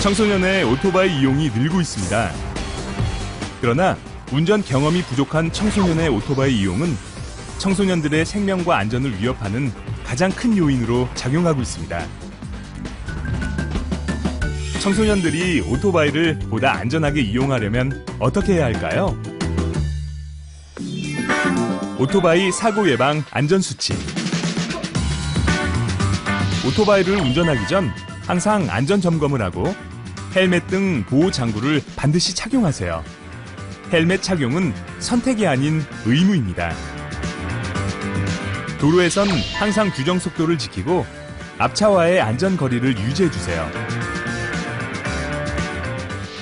청소년의 오토바이 이용이 늘고 있습니다. 그러나 운전 경험이 부족한 청소년의 오토바이 이용은 청소년들의 생명과 안전을 위협하는 가장 큰 요인으로 작용하고 있습니다. 청소년들이 오토바이를 보다 안전하게 이용하려면 어떻게 해야 할까요? 오토바이 사고 예방 안전수칙. 오토바이를 운전하기 전 항상 안전 점검을 하고 헬멧 등 보호 장구를 반드시 착용하세요. 헬멧 착용은 선택이 아닌 의무입니다. 도로에선 항상 규정 속도를 지키고 앞차와의 안전 거리를 유지해 주세요.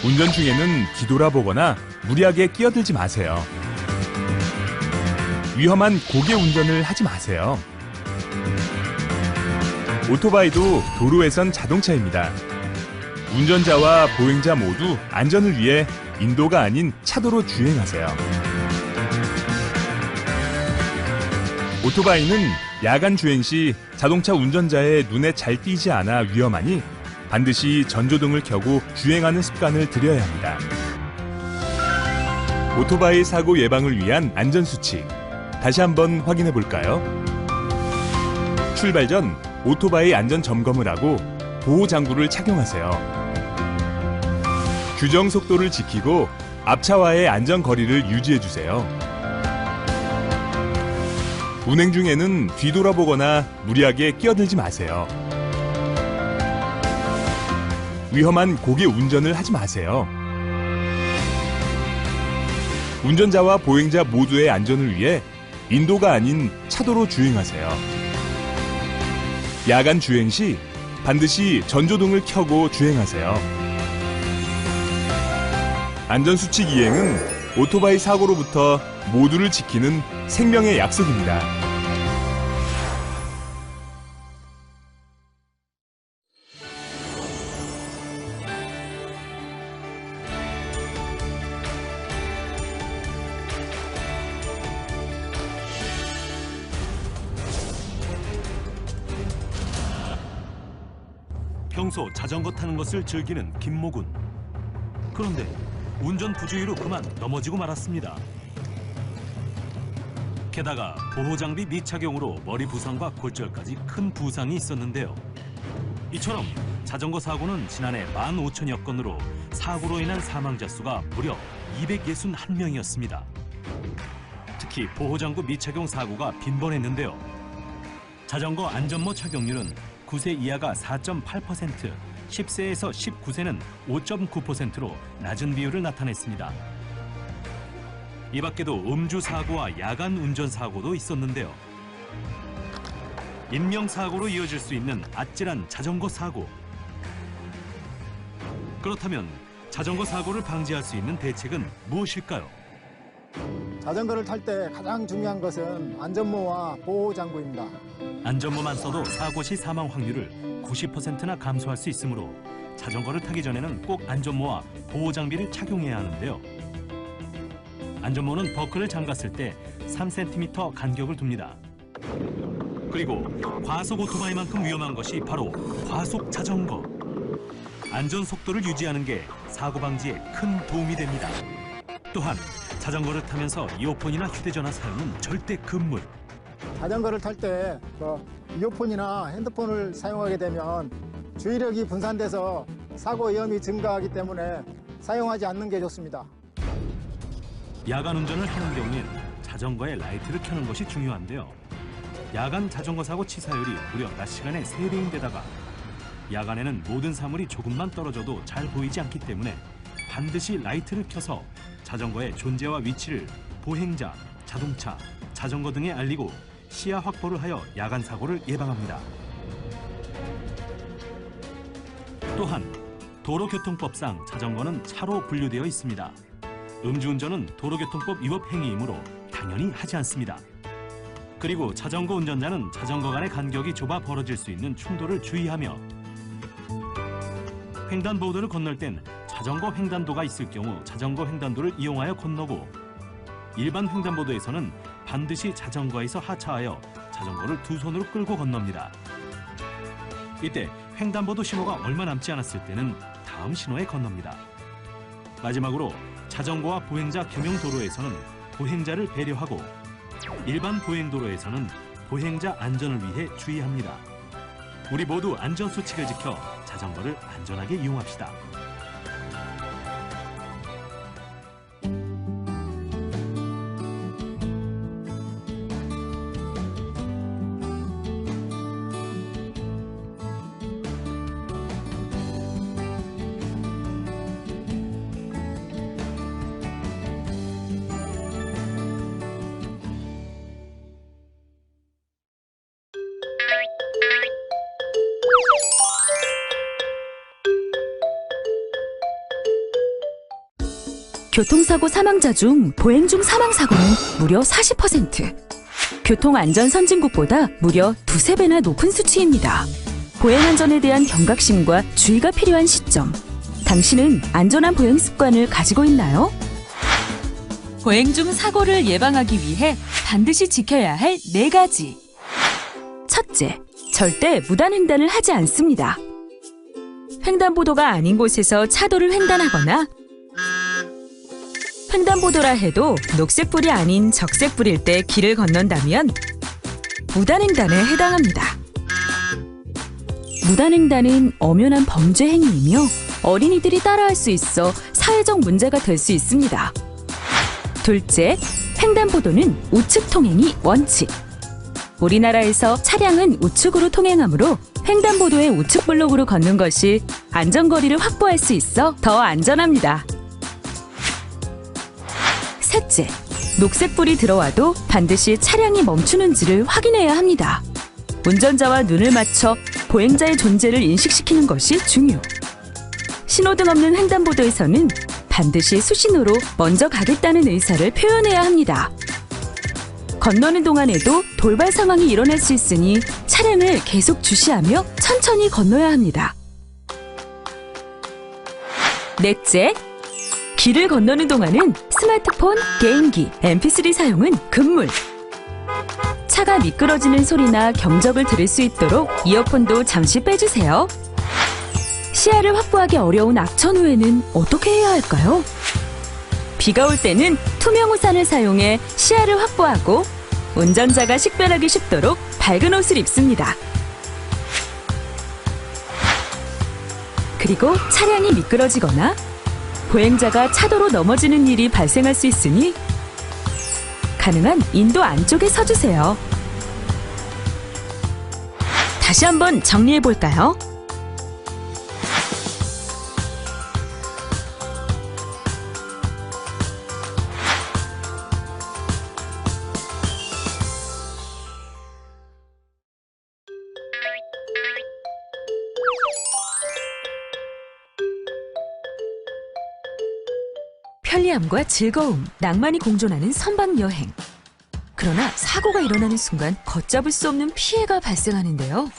운전 중에는 뒤돌아보거나 무리하게 끼어들지 마세요. 위험한 고개 운전을 하지 마세요. 오토바이도 도로에선 자동차입니다. 운전자와 보행자 모두 안전을 위해 인도가 아닌 차도로 주행하세요. 오토바이는 야간 주행 시 자동차 운전자의 눈에 잘 띄지 않아 위험하니 반드시 전조등을 켜고 주행하는 습관을 들여야 합니다. 오토바이 사고 예방을 위한 안전수칙, 다시 한번 확인해 볼까요? 출발 전 오토바이 안전 점검을 하고 보호장구를 착용하세요. 규정 속도를 지키고 앞차와의 안전 거리를 유지해 주세요. 운행 중에는 뒤돌아보거나 무리하게 끼어들지 마세요. 위험한 고개 운전을 하지 마세요. 운전자와 보행자 모두의 안전을 위해 인도가 아닌 차도로 주행하세요. 야간 주행 시 반드시 전조등을 켜고 주행하세요. 안전수칙 이행은 오토바이 사고로부터 모두를 지키는 생명의 약속입니다. 평소 자전거 타는 것을 즐기는 김모군. 그런데 운전 부주의로 그만 넘어지고 말았습니다. 게다가 보호장비 미착용으로 머리 부상과 골절까지 큰 부상이 있었는데요. 이처럼 자전거 사고는 지난해 15,000여 건으로 사고로 인한 사망자 수가 무려 261명이었습니다. 특히 보호장구 미착용 사고가 빈번했는데요. 자전거 안전모 착용률은 9세 이하가 4.8%, 10세에서 19세는 5.9%로 낮은 비율을 나타냈습니다. 이 밖에도 음주 사고와 야간 운전 사고도 있었는데요. 인명사고로 이어질 수 있는 아찔한 자전거 사고. 그렇다면 자전거 사고를 방지할 수 있는 대책은 무엇일까요? 자전거를 탈 때 가장 중요한 것은 안전모와 보호장구입니다. 안전모만 써도 사고 시 사망 확률을 90%나 감소할 수 있으므로 자전거를 타기 전에는 꼭 안전모와 보호장비를 착용해야 하는데요. 안전모는 버클을 잠갔을 때 3cm 간격을 둡니다. 그리고 과속 오토바이만큼 위험한 것이 바로 과속 자전거. 안전 속도를 유지하는 게 사고 방지에 큰 도움이 됩니다. 또한 자전거를 타면서 이어폰이나 휴대전화 사용은 절대 금물. 자전거를 탈 때 이어폰이나 핸드폰을 사용하게 되면 주의력이 분산돼서 사고 위험이 증가하기 때문에 사용하지 않는 게 좋습니다. 야간 운전을 하는 경우엔 자전거에 라이트를 켜는 것이 중요한데요. 야간 자전거 사고 치사율이 무려 낮 시간에 3배인데다가 야간에는 모든 사물이 조금만 떨어져도 잘 보이지 않기 때문에 반드시 라이트를 켜서 자전거의 존재와 위치를 보행자, 자동차, 자전거 등에 알리고 시야 확보를 하여 야간 사고를 예방합니다. 또한 도로교통법상 자전거는 차로 분류되어 있습니다. 음주운전은 도로교통법 위법 행위이므로 당연히 하지 않습니다. 그리고 자전거 운전자는 자전거 간의 간격이 좁아 벌어질 수 있는 충돌을 주의하며 횡단보도를 건널 땐 자전거 횡단도가 있을 경우 자전거 횡단도를 이용하여 건너고 일반 횡단보도에서는 반드시 자전거에서 하차하여 자전거를 두 손으로 끌고 건넙니다. 이때 횡단보도 신호가 얼마 남지 않았을 때는 다음 신호에 건넙니다. 마지막으로 자전거와 보행자 겸용 도로에서는 보행자를 배려하고 일반 보행도로에서는 보행자 안전을 위해 주의합니다. 우리 모두 안전수칙을 지켜 자전거를 안전하게 이용합시다. 교통사고 사망자 중 보행 중 사망사고는 무려 40%. 교통안전선진국보다 무려 두세 배나 높은 수치입니다. 보행안전에 대한 경각심과 주의가 필요한 시점. 당신은 안전한 보행 습관을 가지고 있나요? 보행 중 사고를 예방하기 위해 반드시 지켜야 할 4가지. 첫째, 절대 무단횡단을 하지 않습니다. 횡단보도가 아닌 곳에서 차도를 횡단하거나 횡단보도라 해도 녹색불이 아닌 적색불일 때 길을 건넌다면 무단횡단에 해당합니다. 무단횡단은 엄연한 범죄 행위이며 어린이들이 따라할 수 있어 사회적 문제가 될 수 있습니다. 둘째, 횡단보도는 우측 통행이 원칙. 우리나라에서 차량은 우측으로 통행하므로 횡단보도의 우측 블록으로 걷는 것이 안전거리를 확보할 수 있어 더 안전합니다. 셋째, 녹색불이 들어와도 반드시 차량이 멈추는지를 확인해야 합니다. 운전자와 눈을 맞춰 보행자의 존재를 인식시키는 것이 중요. 신호등 없는 횡단보도에서는 반드시 수신호로 먼저 가겠다는 의사를 표현해야 합니다. 건너는 동안에도 돌발 상황이 일어날 수 있으니 차량을 계속 주시하며 천천히 건너야 합니다. 넷째, 길을 건너는 동안은 스마트폰, 게임기, mp3 사용은 금물. 차가 미끄러지는 소리나 경적을 들을 수 있도록 이어폰도 잠시 빼주세요. 시야를 확보하기 어려운 악천 후에는 어떻게 해야 할까요? 비가 올 때는 투명 우산을 사용해 시야를 확보하고 운전자가 식별하기 쉽도록 밝은 옷을 입습니다. 그리고 차량이 미끄러지거나 보행자가 차도로 넘어지는 일이 발생할 수 있으니 가능한 인도 안쪽에 서주세요. 다시 한번 정리해볼까요? 편리함과 즐거움, 낭만이 공존하는 선박 여행. 그러나 사고가 일어나는 순간 걷잡을 수 없는 피해가 발생하는데요.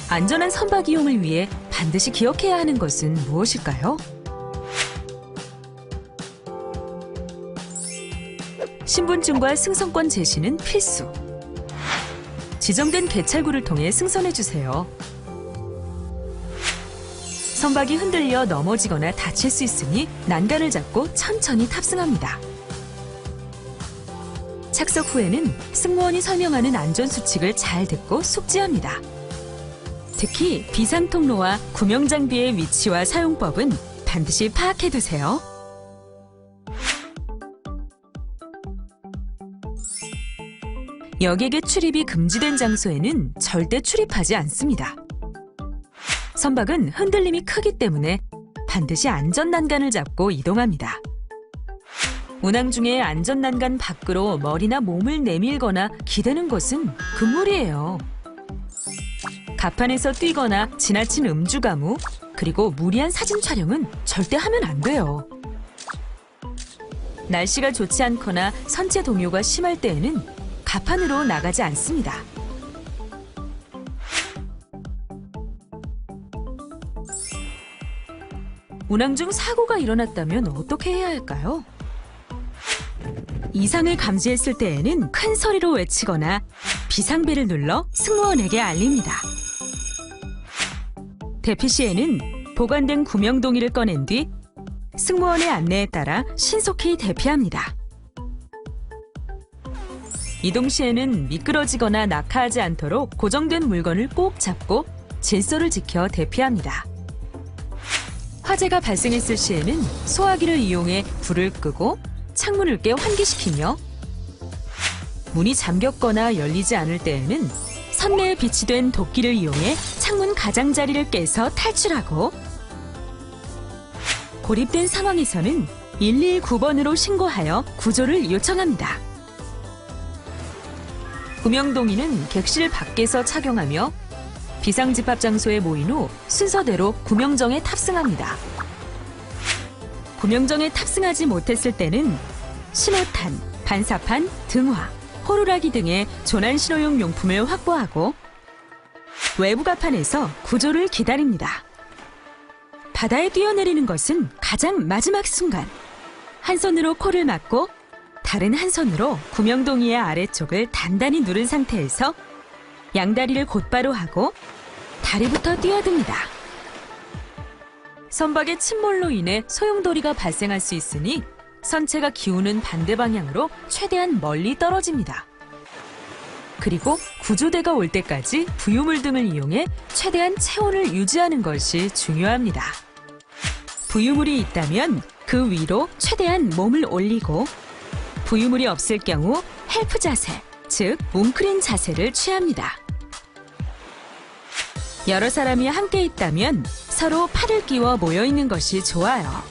안전한 선박 이용을 위해 반드시 기억해야 하는 것은 무엇일까요? 신분증과 승선권 제시는 필수. 지정된 개찰구를 통해 승선해주세요. 선박이 흔들려 넘어지거나 다칠 수 있으니 난간을 잡고 천천히 탑승합니다. 착석 후에는 승무원이 설명하는 안전수칙을 잘 듣고 숙지합니다. 특히 비상통로와 구명장비의 위치와 사용법은 반드시 파악해두세요. 여객의 출입이 금지된 장소에는 절대 출입하지 않습니다. 선박은 흔들림이 크기 때문에 반드시 안전난간을 잡고 이동합니다. 운항 중에 안전난간 밖으로 머리나 몸을 내밀거나 기대는 것은 금물이에요. 갑판에서 뛰거나 지나친 음주 가무, 그리고 무리한 사진 촬영은 절대 하면 안 돼요. 날씨가 좋지 않거나 선체 동요가 심할 때에는 갑판으로 나가지 않습니다. 운항 중 사고가 일어났다면 어떻게 해야 할까요? 이상을 감지했을 때에는 큰 소리로 외치거나 비상벨을 눌러 승무원에게 알립니다. 대피 시에는 보관된 구명동이를 꺼낸 뒤 승무원의 안내에 따라 신속히 대피합니다. 이동 시에는 미끄러지거나 낙하하지 않도록 고정된 물건을 꼭 잡고 질서를 지켜 대피합니다. 화재가 발생했을 시에는 소화기를 이용해 불을 끄고 창문을 깨 환기시키며, 문이 잠겼거나 열리지 않을 때에는 선내에 비치된 도끼를 이용해 창문 가장자리를 깨서 탈출하고, 고립된 상황에서는 119번으로 신고하여 구조를 요청합니다. 구명동이는 객실 밖에서 착용하며 비상집합 장소에 모인 후 순서대로 구명정에 탑승합니다. 구명정에 탑승하지 못했을 때는 신호탄, 반사판, 등화, 호루라기 등의 조난 신호용 용품을 확보하고 외부 갑판에서 구조를 기다립니다. 바다에 뛰어내리는 것은 가장 마지막 순간. 한 손으로 코를 막고 다른 한 손으로 구명동이의 아래쪽을 단단히 누른 상태에서 양다리를 곧바로 하고 다리부터 뛰어듭니다. 선박의 침몰로 인해 소용돌이가 발생할 수 있으니 선체가 기우는 반대 방향으로 최대한 멀리 떨어집니다. 그리고 구조대가 올 때까지 부유물 등을 이용해 최대한 체온을 유지하는 것이 중요합니다. 부유물이 있다면 그 위로 최대한 몸을 올리고, 부유물이 없을 경우 헬프 자세, 즉 뭉클인 자세를 취합니다. 여러 사람이 함께 있다면 서로 팔을 끼워 모여 있는 것이 좋아요.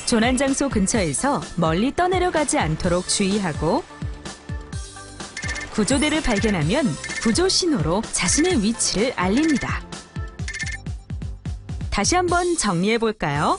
조난 장소 근처에서 멀리 떠내려가지 않도록 주의하고, 구조대를 발견하면 구조 신호로 자신의 위치를 알립니다. 다시 한번 정리해 볼까요?